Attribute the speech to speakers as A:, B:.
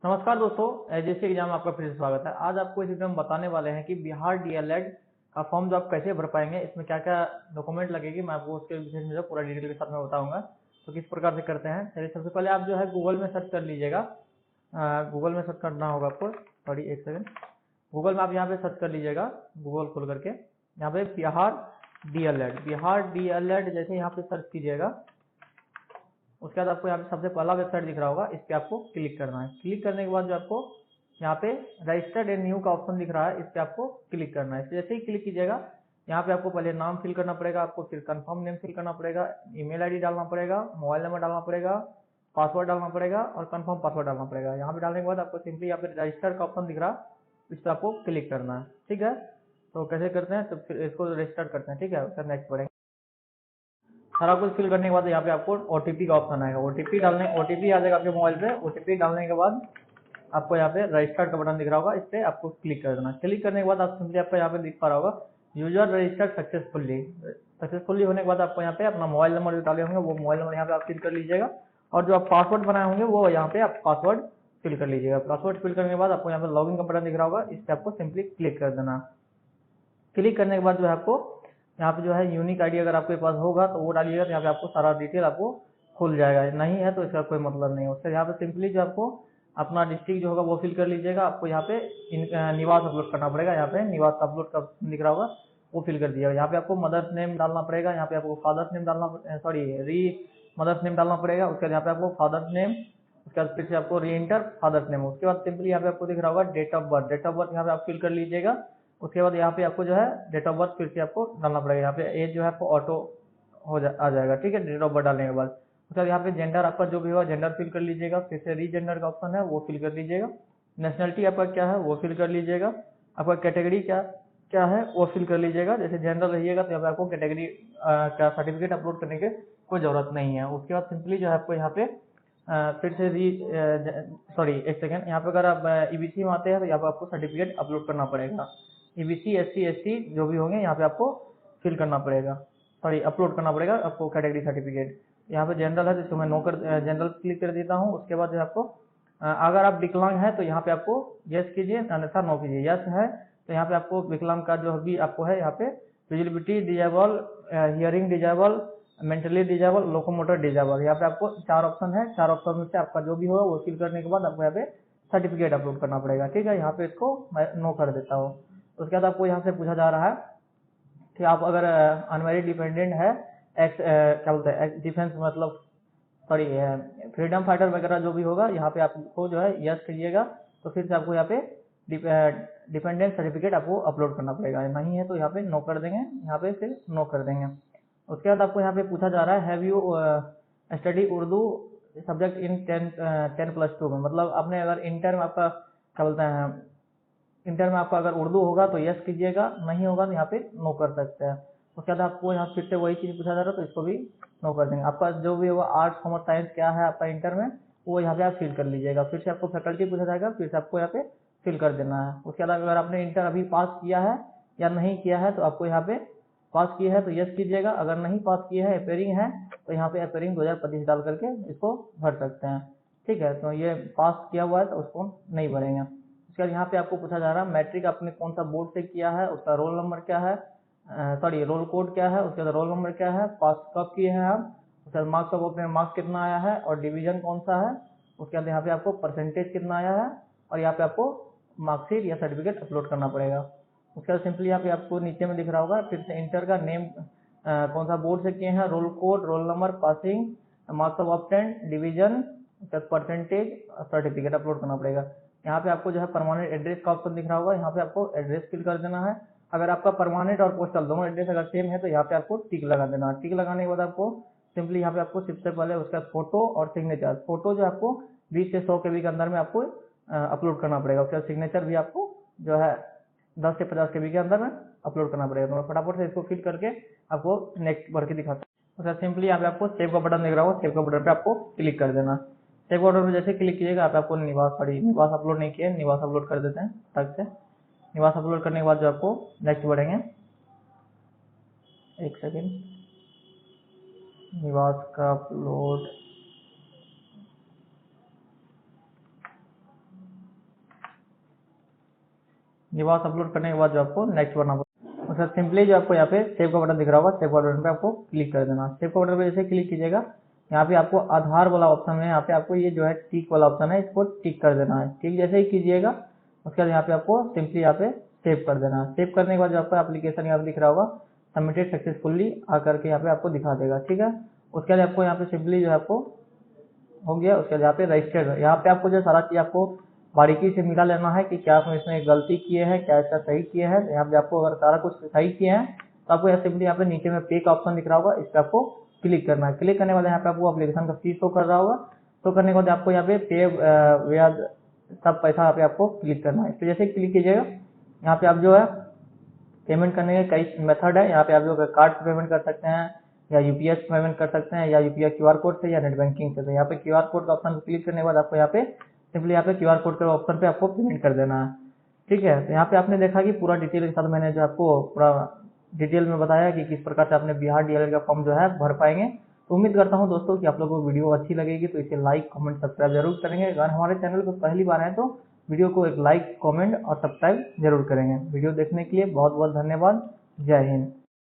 A: नमस्कार दोस्तों, HSC exam आपका फिर से स्वागत है। आज आपको इस वीडियो में बताने वाले हैं कि बिहार डीएलएड का फॉर्म जो आप कैसे भर पाएंगे, इसमें क्या क्या डॉक्यूमेंट लगेगी, मैं आपको उसके विषय में जो पूरा डिटेल के साथ में बताऊंगा। तो किस प्रकार से करते हैं, चलिए सबसे पहले आप जो है गूगल में सर्च कर लीजिएगा। गूगल में सर्च करना होगा आपको, सॉरी एक सेकेंड। गूगल में आप यहाँ पे सर्च कर लीजिएगा, गूगल खोल करके यहाँ पे बिहार डीएलएड जैसे यहाँ पे सर्च कीजिएगा। उसके बाद आपको यहाँ पे सबसे पहला वेबसाइट दिख रहा होगा, इस पे आपको क्लिक करना है। क्लिक करने के बाद जो आपको यहाँ पे रजिस्टर्ड एंड न्यू का ऑप्शन दिख रहा है, इस पे आपको क्लिक करना है। जैसे ही क्लिक कीजिएगा, यहाँ पे आपको पहले नाम फिल करना पड़ेगा, आपको फिर कंफर्म नेम फिल करना पड़ेगा, ईमेल आईडी डालना पड़ेगा, मोबाइल नंबर डालना पड़ेगा, पासवर्ड डालना पड़ेगा और कंफर्म पासवर्ड डालना पड़ेगा। यहाँ पे डालने के बाद आपको सिंपली यहाँ पे रजिस्टर का ऑप्शन दिख रहा है, इस पर आपको क्लिक करना है। ठीक है, तो कैसे करते हैं, तो फिर इसको रजिस्टर करते हैं। ठीक है, फिर नेक्स्ट बढ़ेंगे। सारा कुछ फिल करने के बाद यहाँ पे आपको ओटीपी का ऑप्शन आएगा, ओटीपी आ जाएगा आपके मोबाइल पे। ओटीपी डालने के बाद आपको यहाँ पे रजिस्टर्ड का बटन दिख रहा होगा, इस पे आपको क्लिक कर देना। क्लिक करने के बाद आप सिंपली आपको यहाँ पे दिख पा रहा होगा यूजर रजिस्टर्ड सक्सेसफुली होने के बाद आपको यहाँ पे अपना मोबाइल नंबर जो डाले होंगे वो मोबाइल नंबर यहाँ पे आप फिल कर लीजिएगा, और जो आप पासवर्ड बनाए होंगे वो यहाँ पे आप पासवर्ड फिल कर लीजिएगा। पासवर्ड फिल करने के बाद आपको यहाँ पे लॉगिन का बटन दिख रहा होगा, इस पे आपको सिंपली क्लिक कर देना। क्लिक करने के बाद जो है आपको यहाँ पे जो है यूनिक आईडी अगर आपके पास होगा तो वो डालिएगा, तो यहाँ पे आपको सारा डिटेल आपको खुल जाएगा। नहीं है तो इसका कोई मतलब नहीं है। उससे यहाँ पे सिंपली जो आपको अपना डिस्ट्रिक्ट जो होगा वो फिल कर लीजिएगा। आपको यहाँ पे निवास अपलोड करना पड़ेगा, यहाँ पे निवास अपलोड का दिख रहा होगा वो फिल कर दिया। यहाँ पे आपको मदर्स नेम डालना पड़ेगा, यहाँ पे आपको फादर्स नेम डालना, मदर्स नेम डालना पड़ेगा। उसके बाद यहाँ पे आपको फादर्स नेम, उसके बाद फिर से आपको री एंटर फादर्स नेम। उसके बाद सिंपली यहाँ पे आपको दिख रहा होगा डेट ऑफ बर्थ यहाँ पे आप फिल कर लीजिएगा। उसके बाद यहाँ पे आपको जो है डेट ऑफ बर्थ फिर से आपको डालना पड़ेगा। यहाँ पे एज जो है आपको ऑटो आ जाएगा। ठीक है, डेट ऑफ बर्थ डालने के बाद उसके बाद यहाँ पे जेंडर आपका जो भी होगा जेंडर फिल कर लीजिएगा। फिर से रीजेंडर का ऑप्शन है वो फिल कर लीजिएगा। नेशनलिटी आपका क्या है वो फिल कर लीजिएगा। आपका कैटेगरी क्या क्या है वो फिल कर लीजिएगा। जैसे जनरल रहिएगा तो यहाँ पे आपको कैटेगरी का सर्टिफिकेट अपलोड करने की कोई जरूरत नहीं है। उसके बाद सिंपली जो है आपको यहाँ पे फिर से एक सेकेंड, यहाँ पे अगर आप ईबीसी में आते हैं तो यहाँ पे आपको सर्टिफिकेट अपलोड करना पड़ेगा। ईबीसी एससी एसटी जो भी होंगे यहाँ पे आपको फिल करना पड़ेगा, अपलोड करना पड़ेगा आपको कैटेगरी सर्टिफिकेट। यहाँ पे जनरल है तो इसको मैं जनरल क्लिक कर देता हूँ। उसके बाद जो आपको अगर आप विकलांग है तो यहाँ पे आपको यस कीजिए, अन्यथा नो कीजिए। यस है तो यहाँ पे आपको विकलांग का जो भी आपको है यहाँ पे visibility disable, hearing disable, mentally disable, locomotor disable, यहाँ पे आपको 4 ऑप्शन है। 4 ऑप्शन में से आपका जो भी होगा वो फिल करने के बाद आपको यहाँ पे सर्टिफिकेट अपलोड करना पड़ेगा। ठीक है, यहाँ पे इसको मैं नो कर देता हूँ। उसके बाद आपको यहाँ से पूछा जा रहा है कि आप अगर अनमैरिड डिपेंडेंट है, क्या बोलते हैं डिफेंस मतलब फ्रीडम फाइटर वगैरह जो भी होगा यहाँ पे आपको जो है यस कीजिएगा। तो फिर से आपको यहाँ पे डिपेंडेंट सर्टिफिकेट आपको अपलोड करना पड़ेगा। नहीं है तो यहाँ पे नो कर देंगे, यहाँ पे फिर नो कर देंगे। उसके बाद आपको यहाँ पे पूछा जा रहा है have you study Urdu subject in 10+2 में, मतलब आपने अगर इंटर में आपका क्या बोलते हैं इंटर में आपका अगर उर्दू होगा तो यस कीजिएगा, नहीं होगा तो यहाँ पे नो कर सकते हैं। उसके बाद आपको यहाँ फिर से वही चीज पूछा जा रहा है तो इसको भी नो कर देंगे। आपका जो भी होगा आर्ट्स कॉमर्स साइंस क्या है आपका इंटर में वो यहाँ पे आप फिल कर लीजिएगा। फिर से आपको फैकल्टी पूछा जाएगा, फिर से आपको यहाँ पे फिल कर देना है। उसके बाद अगर आपने इंटर अभी पास किया है या नहीं किया है तो आपको यहाँ पे पास किया है तो यस कीजिएगा, अगर नहीं पास किया है अपेयरिंग है तो यहाँ पे अपेयरिंग 2025 डाल करके इसको भर सकते हैं। ठीक है, तो ये पास किया हुआ है तो उसको नहीं भरेंगे। उसके बाद यहाँ पे आपको पूछा जा रहा है मैट्रिक आपने कौन सा बोर्ड से किया है, उसका रोल नंबर क्या है, रोल कोड क्या है, उसके बाद रोल नंबर क्या है, पास कब किए हैं आप, उसके बाद मार्क्स ऑफ अपने मार्क्स कितना आया है और डिवीजन कौन सा है। उसके बाद यहाँ पे आपको परसेंटेज कितना आया है और यहाँ पे आपको मार्कशीट या सर्टिफिकेट अपलोड करना पड़ेगा। उसके बाद सिंपली यहाँ पे आपको नीचे में दिख रहा होगा फिर से इंटर का नेम कौन सा बोर्ड से किए हैं, roll code, roll number, passing, marks of obtained, division, percentage, certificate upload करना पड़ेगा। यहाँ पे आपको जो है परमानेंट एड्रेस का ऑप्शन दिख रहा होगा, यहाँ पे आपको एड्रेस फिल कर देना है। अगर आपका परमानेंट और पोस्टल दोनों एड्रेस अगर सेम है तो यहाँ पे आपको टिक लगा देना है। टिक लगाने के बाद आपको सिंपली यहाँ पे आपको सबसे पहले उसका फोटो और सिग्नेचर, फोटो जो आपको 20 से 100 KB के अंदर में आपको अपलोड करना पड़ेगा। उसका सिग्नेचर भी आपको जो है 10 से 50 KB के अंदर में अपलोड करना पड़ेगा। तो फटाफट से इसको फिल करके आपको नेक्स्ट भर के दिखाता हूँ। उसका सिंपली यहाँ पे आपको सेव का बटन दिख रहा होगा, सेव का बटन पे आपको क्लिक कर देना। सेव बटन पे जैसे क्लिक कीजिएगा आप आपको निवास अपलोड नहीं किया, निवास अपलोड कर देते हैं तक से। निवास अपलोड करने के बाद जो आपको नेक्स्ट बढ़ेंगे, एक सेकेंड, निवास का अपलोड ये बात अपलोड करने के बाद जो आपको नेक्स्ट भरना पड़ेगा। उसके बाद सिंपली जो आपको यहाँ पे सेव का बटन दिख रहा होगा, सेव का बटन पे आपको क्लिक कर देना। सेव का बटन पे जैसे क्लिक कीजिएगा, यहाँ पे आपको आधार वाला ऑप्शन है, यहाँ पे आपको ये जो है टिक वाला ऑप्शन है, इसको टिक कर देना है। टिक जैसे ही कीजिएगा उसके बाद यहाँ पे आपको सिंपली यहाँ पे सेव कर देना है। सेव करने के बाद जो आपका एप्लीकेशन यहाँ पे दिख रहा होगा सबमिटेड सक्सेसफुली आकर के यहाँ पे आपको दिखा देगा, ठीक है। उसके बाद आपको यहाँ पे सिंपली जो है आपको हो गया। उसके बाद यहाँ पे रजिस्टर्ड, यहाँ पे आपको जो सारा चीज आपको बारीकी से मिला लेना है कि क्या आपने इसमें गलती किए हैं, क्या इसका सही किए हैं। यहाँ पे आपको अगर सारा कुछ सही किए हैं तो आपको यहाँ सिंपली यहाँ पे नीचे में पे का ऑप्शन दिख रहा होगा, इस पर आपको क्लिक करना है। क्लिक करने के बाद यहाँ पे आपको एप्लीकेशन का फीस शो कर रहा होगा, तो करने के बाद आपको यहाँ पे पे ब्याज सब पैसा यहाँ पे आपको क्लिक करना है। इस पर जैसे क्लिक कीजिएगा यहाँ पे आप जो है पेमेंट करने के कई मेथड है। यहाँ पे आप जो कार्ड से पेमेंट कर सकते हैं या यूपीएस पेमेंट कर सकते हैं या यूपीआई क्यूआर कोड से या नेट बैंकिंग से। तो यहाँ पे क्यूआर कोड का ऑप्शन क्लिक करने के बाद आपको यहाँ पे सिंपली यहाँ पे क्यूआर कोड के ऑप्शन पे आपको पेमेंट कर देना है, ठीक है। तो यहाँ पे आपने देखा कि पूरा डिटेल के साथ मैंने जो आपको पूरा डिटेल में बताया कि किस प्रकार से आपने बिहार डीएलएड का फॉर्म जो है भर पाएंगे। तो उम्मीद करता हूँ दोस्तों कि आप लोगों को वीडियो अच्छी लगेगी, तो इसे लाइक कमेंट सब्सक्राइब जरूर करेंगे। अगर हमारे चैनल पर पहली बार है तो वीडियो को एक लाइक कमेंट और सब्सक्राइब जरूर करेंगे। वीडियो देखने के लिए बहुत बहुत धन्यवाद। जय हिंद।